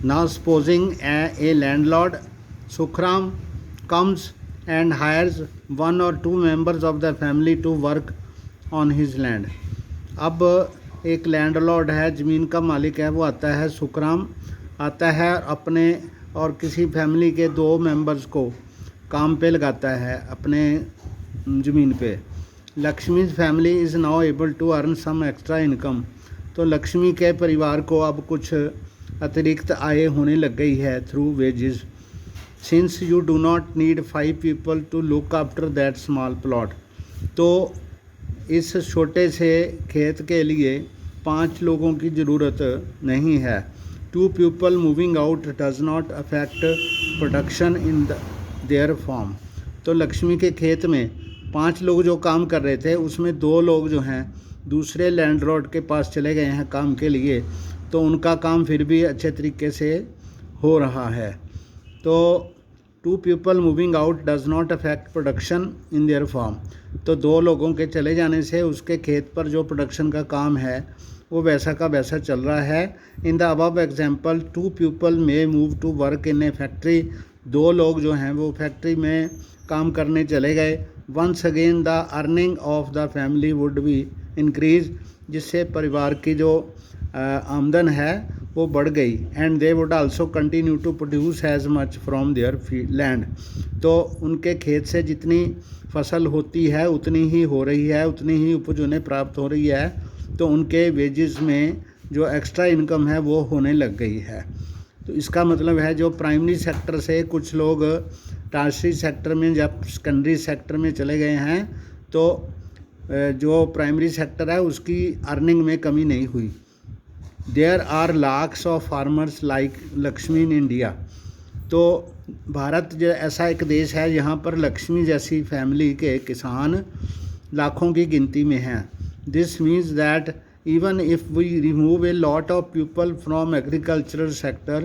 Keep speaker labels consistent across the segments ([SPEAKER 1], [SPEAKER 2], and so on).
[SPEAKER 1] Now supposing a landlord Sukram comes and hires one or two members of the family to work on his land. अब एक landlord है, ज़मीन का मालिक है, वो आता है, सुखराम आता है, अपने और किसी फैमिली के 2 मेंबर्स को काम पे लगाता है अपने ज़मीन पे. Lakshmi's family is now able to earn some extra income. तो लक्ष्मी के परिवार को अब कुछ अतिरिक्त आय होने लग गई है through wages. Since you do not need 5 people to look after that small plot. तो इस छोटे से खेत के लिए 5 लोगों की ज़रूरत नहीं है. 2 people moving out does not affect production in their farm. तो लक्ष्मी के खेत में 5 लोग जो काम कर रहे थे उसमें 2 लोग जो हैं दूसरे लैंडलॉर्ड के पास चले गए हैं काम के लिए, तो उनका काम फिर भी अच्छे तरीके से हो रहा है. तो 2 people moving out does not affect production in their farm. तो 2 लोगों के चले जाने से उसके खेत पर जो प्रोडक्शन का काम है वो वैसा का वैसा चल रहा है. In the above example 2 people may move to work in a factory. 2 लोग जो हैं वो फैक्ट्री में काम करने चले गए. Once again the earning of the family would be increase. जिससे परिवार की जो आमदन है वो बढ़ गई. And they would also continue to produce as much from their land. तो उनके खेत से जितनी फसल होती है उतनी ही हो रही है, उतनी ही उपज उन्हें प्राप्त हो रही है. तो उनके वेजेस में जो एक्स्ट्रा इनकम है वो होने लग गई है. तो इसका मतलब है जो प्राइमरी सेक्टर से कुछ लोग टर्शियरी सेक्टर में या सेकेंडरी सेक्टर में चले गए हैं, तो जो प्राइमरी सेक्टर है उसकी अर्निंग में कमी नहीं हुई. There are lakhs of farmers like Lakshmi in India. तो भारत जो ऐसा एक देश है यहाँ पर लक्ष्मी जैसी फैमिली के किसान लाखों की गिनती में हैं. This means that even if we remove a lot of people from agricultural sector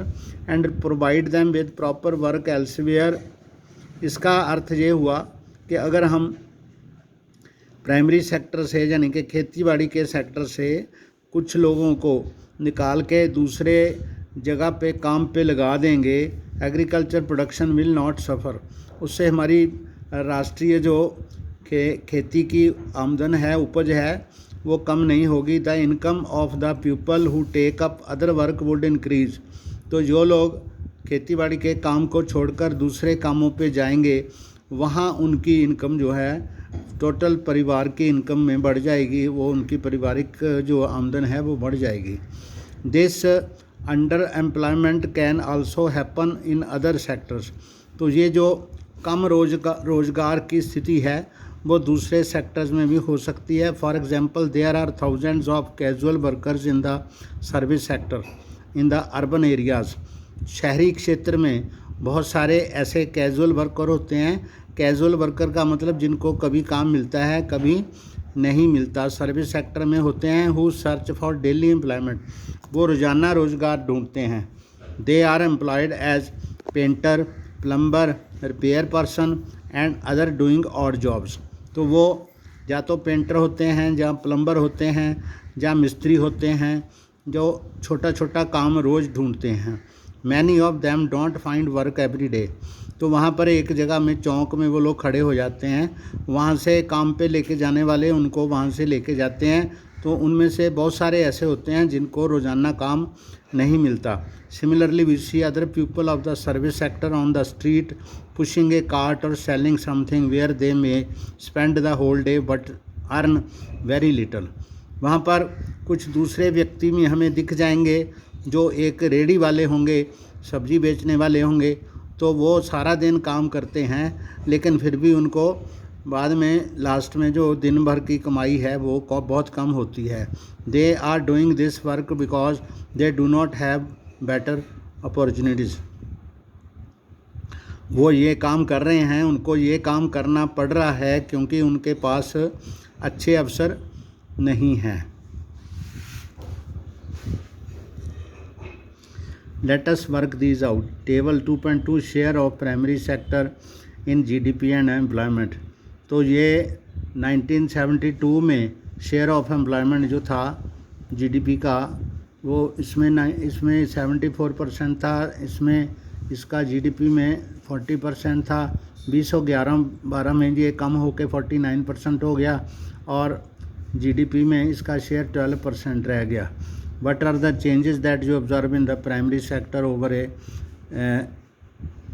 [SPEAKER 1] and provide them with proper work elsewhere. इसका अर्थ ये हुआ कि अगर हम प्राइमरी सेक्टर से यानी कि खेतीबाड़ी के सेक्टर से कुछ लोगों को निकाल के दूसरे जगह पे काम पे लगा देंगे, एग्रीकल्चर प्रोडक्शन विल नॉट सफ़र. उससे हमारी राष्ट्रीय जो खेती की आमदन है, उपज है, वो कम नहीं होगी. The income of the people who take up other work would increase. तो जो लोग खेतीबाड़ी के काम को छोड़कर दूसरे कामों पे जाएंगे वहाँ उनकी इनकम जो है टोटल परिवार की इनकम में बढ़ जाएगी, वो उनकी पारिवारिक जो आमदन है वो बढ़ जाएगी. This under employment can also happen in other sectors. तो ये जो कम रोज़गार की स्थिति है वो दूसरे सेक्टर्स में भी हो सकती है. For example there are thousands of casual workers in the service sector in the urban areas. शहरी क्षेत्र में बहुत सारे ऐसे कैजुअल वर्कर होते हैं. कैजुअल वर्कर का मतलब जिनको कभी काम मिलता है कभी नहीं मिलता. सर्विस सेक्टर में होते हैं who search for daily employment. वो रोज़ाना रोज़गार ढूंढते हैं. They are employed as painter, plumber, repair person and other doing odd jobs. तो वो या तो पेंटर होते हैं, या प्लम्बर होते हैं, या मिस्त्री होते हैं, जो छोटा छोटा काम रोज़ ढूंढते हैं. Many of them don't find work every day. तो वहाँ पर एक जगह में चौक में वो लोग खड़े हो जाते हैं, वहाँ से काम पे लेके जाने वाले उनको वहाँ से लेके जाते हैं. तो उनमें से बहुत सारे ऐसे होते हैं जिनको रोज़ाना काम नहीं मिलता. Similarly we see other people of the service sector on the street pushing a cart और selling something where they may spend the whole day but earn very little. वहाँ पर कुछ दूसरे व्यक्ति में हमें दिख जाएंगे जो एक रेडी वाले होंगे, सब्जी बेचने वाले होंगे. तो वो सारा दिन काम करते हैं लेकिन फिर भी उनको बाद में लास्ट में जो दिन भर की कमाई है वो बहुत कम होती है. They are doing this work because they do not have better opportunities. वो ये काम कर रहे हैं, उनको ये काम करना पड़ रहा है क्योंकि उनके पास अच्छे अवसर नहीं हैं. Let us work these out. Table 2.2 share of primary sector in GDP and employment. तो ये 1972 में शेयर ऑफ एम्प्लॉयमेंट जो था जीडीपी का वो इसमें 74% था, इसमें इसका जीडीपी में 40% था। 2011-12 में ये कम होकर 49% हो गया और जीडीपी में इसका शेयर 12% रह गया। What are the changes that you observe in the primary sector over a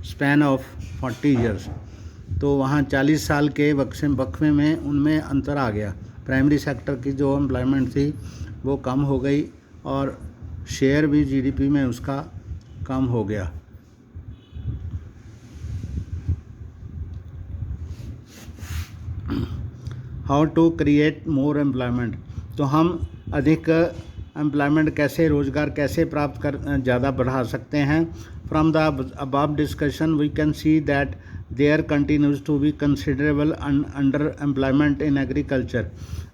[SPEAKER 1] span of 40 years? तो वहाँ 40 साल के वक्फे में उनमें अंतर आ गया। प्राइमरी सेक्टर की जो एम्प्लॉयमेंट थी वो कम हो गई और शेयर भी जीडीपी में उसका कम हो गया। How to create more employment? तो हम अधिक एम्प्लॉयमेंट कैसे, रोज़गार कैसे प्राप्त कर ज़्यादा बढ़ा सकते हैं? From the above discussion we can see that there continues to be considerable under employment in agriculture.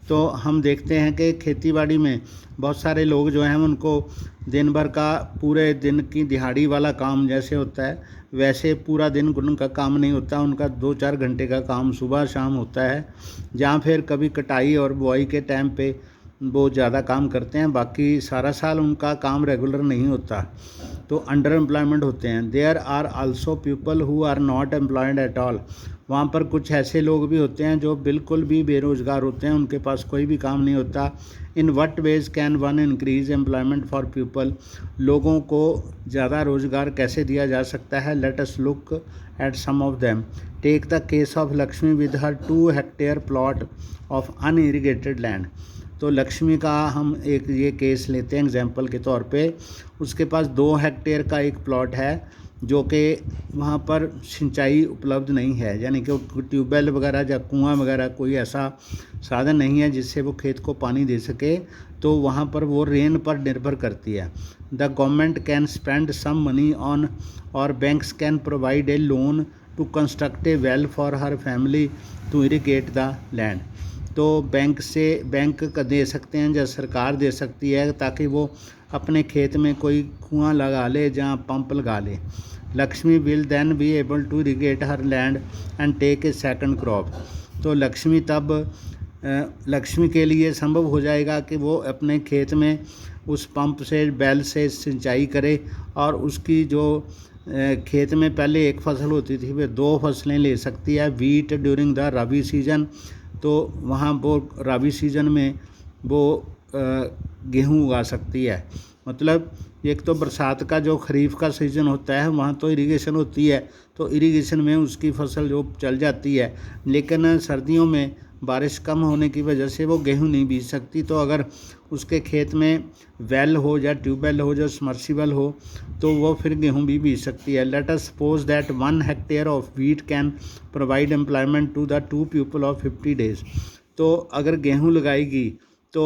[SPEAKER 1] तो हम देखते हैं कि खेतीबाड़ी में बहुत सारे लोग जो हैं उनको दिन भर का, पूरे दिन की दिहाड़ी वाला काम जैसे होता है वैसे पूरा दिन उनका काम नहीं होता। उनका 2-4 घंटे का काम सुबह शाम होता है, जहाँ फिर कभी कटाई और बुआई के टाइम पे वो ज़्यादा काम करते हैं, बाकी सारा साल उनका काम रेगुलर नहीं होता, तो अंडर एम्प्लॉयमेंट होते हैं। There are also people who are not employed at all. वहाँ पर कुछ ऐसे लोग भी होते हैं जो बिल्कुल भी बेरोज़गार होते हैं, उनके पास कोई भी काम नहीं होता। In what ways can one increase employment for people? लोगों को ज़्यादा रोज़गार कैसे दिया जा सकता है? Let us look at some of them. Take the case of Lakshmi with her 2 hectare plot of unirrigated land. तो लक्ष्मी का हम एक ये केस लेते हैं एग्जाम्पल के तौर पे। उसके पास 2 हेक्टेयर का एक प्लॉट है जो कि वहाँ पर सिंचाई उपलब्ध नहीं है, यानी कि ट्यूबवेल वगैरह या कुआं वगैरह कोई ऐसा साधन नहीं है जिससे वो खेत को पानी दे सके, तो वहाँ पर वो रेन पर निर्भर करती है। The government can spend some money on और banks can provide a loan to construct a well for her family to irrigate the land. तो बैंक दे सकते हैं या सरकार दे सकती है ताकि वो अपने खेत में कोई कुआं लगा ले जहाँ पंप लगा ले। Lakshmi will then be able to irrigate her land and take a second crop. तो लक्ष्मी के लिए संभव हो जाएगा कि वो अपने खेत में उस पंप से, बैल से सिंचाई करे और उसकी जो खेत में पहले एक फसल होती थी वे 2 फसलें ले सकती है। Wheat during the rabi season, तो वहाँ वो रबी सीजन में वो गेहूँ उगा सकती है। मतलब एक तो बरसात का जो खरीफ का सीज़न होता है वहाँ तो इरिगेशन होती है, तो इरिगेशन में उसकी फसल जो चल जाती है, लेकिन सर्दियों में बारिश कम होने की वजह से वो गेहूँ नहीं बीज सकती। तो अगर उसके खेत में वेल हो या ट्यूबवेल हो या सबमर्सिबल हो तो वो फिर गेहूँ भी बीज सकती है। Let us suppose that 1 hectare of wheat can provide employment to the 2 people of 50 days. तो अगर गेहूँ लगाएगी तो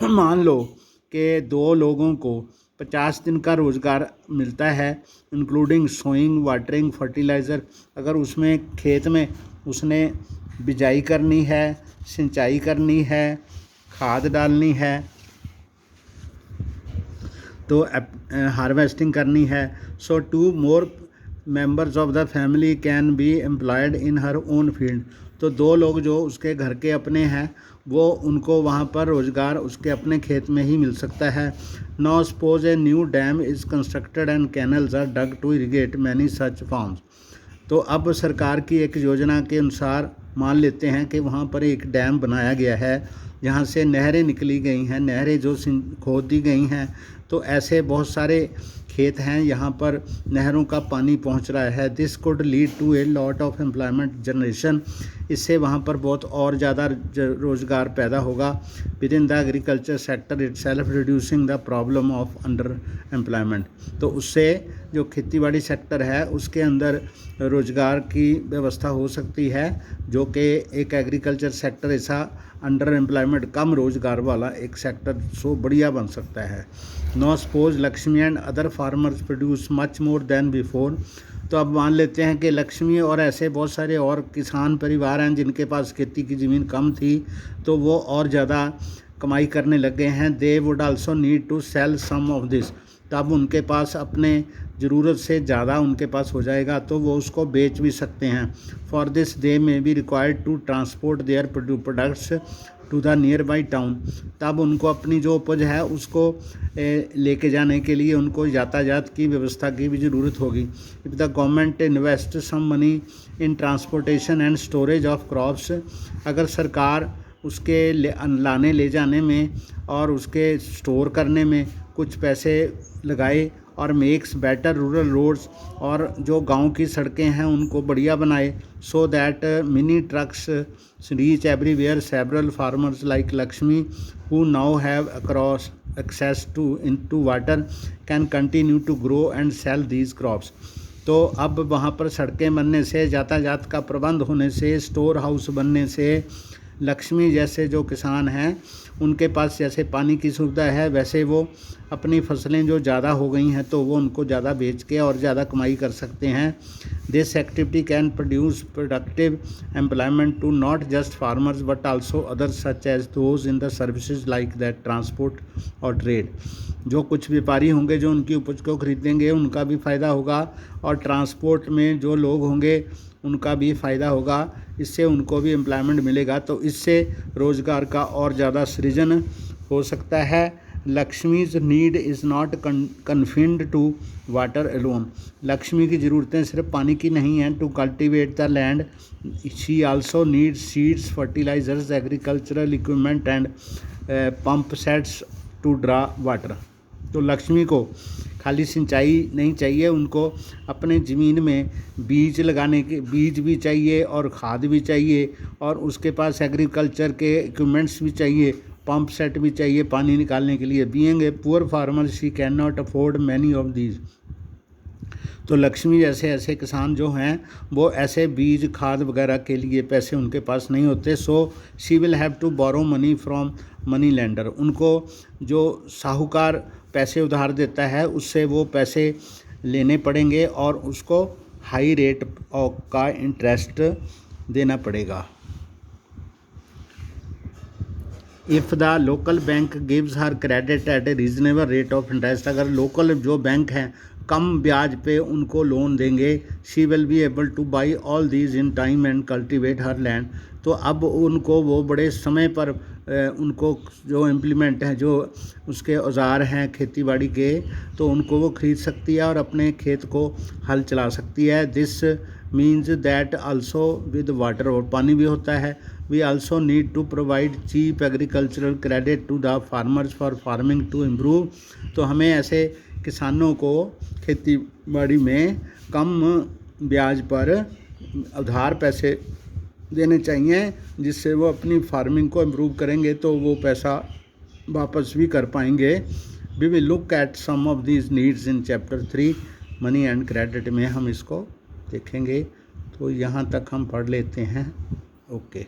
[SPEAKER 1] मान लो कि 2 लोगों को 50 दिन का रोज़गार मिलता है, इंक्लूडिंग सोइंग, वाटरिंग, फर्टिलाइज़र। अगर उसमें खेत में उसने बिजाई करनी है, सिंचाई करनी है, खाद डालनी है, तो हार्वेस्टिंग करनी है। सो 2 मोर members of the family can be employed in her own field. तो 2 लोग जो उसके घर के अपने हैं वो उनको वहाँ पर रोज़गार उसके अपने खेत में ही मिल सकता है। Now suppose a new dam is constructed and canals are dug to irrigate many such farms. तो अब सरकार की एक योजना के अनुसार मान लेते हैं कि वहाँ पर एक डैम बनाया गया है जहाँ से नहरें निकली गई हैं, नहरें जो खोद दी गई हैं। तो ऐसे बहुत सारे खेत हैं यहाँ पर नहरों का पानी पहुँच रहा है। This could lead to a lot of employment generation. इससे वहाँ पर बहुत और ज़्यादा रोज़गार पैदा होगा within the agriculture sector itself, reducing the problem of under employment. तो उससे जो खेतीबाड़ी सेक्टर है उसके अंदर रोज़गार की व्यवस्था हो सकती है, जो कि एक एग्रीकल्चर सेक्टर ऐसा अंडर एम्प्लॉयमेंट कम रोज़गार वाला एक सेक्टर सो बढ़िया बन सकता है। Now suppose Lakshmi and other farmers produce much more than before. तो अब मान लेते हैं कि लक्ष्मी और ऐसे बहुत सारे और किसान परिवार हैं जिनके पास खेती की ज़मीन कम थी, तो वो और ज़्यादा कमाई करने लग गए हैं। They would also need to sell some of this. तब उनके पास अपने ज़रूरत से ज़्यादा उनके पास हो जाएगा तो वो उसको बेच भी सकते हैं। For this they may be required to transport their products to the nearby town, तब उनको अपनी जो उपज है उसको लेके जाने के लिए उनको यातायात की व्यवस्था की भी ज़रूरत होगी। If the government invest some money in transportation and storage of crops, अगर सरकार उसके लाने ले जाने में और उसके स्टोर करने में कुछ पैसे लगाए, और मेक्स बेटर रूरल रोड्स, और जो गांव की सड़कें हैं उनको बढ़िया बनाए, so that mini trucks reach everywhere, several farmers like Lakshmi who now have across access to water can continue to grow and sell these crops. तो अब वहाँ पर सड़कें बनने से, यातायात का प्रबंध होने से, स्टोर हाउस बनने से, लक्ष्मी जैसे जो किसान हैं उनके पास जैसे पानी की सुविधा है, वैसे वो अपनी फसलें जो ज़्यादा हो गई हैं तो वो उनको ज़्यादा बेच के और ज़्यादा कमाई कर सकते हैं। This activity can produce productive employment to not just farmers but also others such as those in the services like that transport और ट्रेड। जो कुछ व्यापारी होंगे जो उनकी उपज को खरीदेंगे उनका भी फ़ायदा होगा, और ट्रांसपोर्ट में जो लोग होंगे उनका भी फ़ायदा होगा, इससे उनको भी एम्प्लॉयमेंट मिलेगा, तो इससे रोज़गार का और ज़्यादा सृजन हो सकता है। Lakshmi's need is not confined to water alone, Lakshmi की ज़रूरतें सिर्फ पानी की नहीं हैं। To cultivate the land she also need seeds, fertilisers, agricultural equipment and pump sets to draw water. तो लक्ष्मी को खाली सिंचाई नहीं चाहिए, उनको अपने ज़मीन में बीज लगाने के बीज भी चाहिए और खाद भी चाहिए, और उसके पास एग्रीकल्चर के इक्विपमेंट्स भी चाहिए, पंप सेट भी चाहिए पानी निकालने के लिए। Being a poor farmer she can not afford many of these. तो लक्ष्मी जैसे ऐसे किसान जो हैं वो ऐसे बीज खाद वगैरह के लिए पैसे उनके पास नहीं होते। So she will have to borrow money from money lender, उनको जो साहूकार पैसे उधार देता है उससे वो पैसे लेने पड़ेंगे और उसको हाई रेट का इंटरेस्ट देना पड़ेगा। If the local bank gives her credit at A reasonable rate of interest, अगर लोकल जो बैंक हैं कम ब्याज पे उनको लोन देंगे, she will be able two by all these in time and cultivate her land. तो अब उनको वो बड़े समय पर उनको जो इम्प्लीमेंट है, जो उसके औजार हैं खेती बाड़ी के, तो उनको वो ख़रीद सकती है और अपने खेत को हल चला सकती है। This means that also with water, और पानी भी होता है। We also need to provide cheap agricultural credit to the farmers for farming to improve. तो हमें ऐसे किसानों को खेती बाड़ी में कम ब्याज पर उधार पैसे देने चाहिए, जिससे वो अपनी फार्मिंग को इम्प्रूव करेंगे तो वो पैसा वापस भी कर पाएंगे। We will look at some of these needs in chapter 3 money and credit में हम इसको देखेंगे। तो यहाँ तक हम पढ़ लेते हैं। ओके।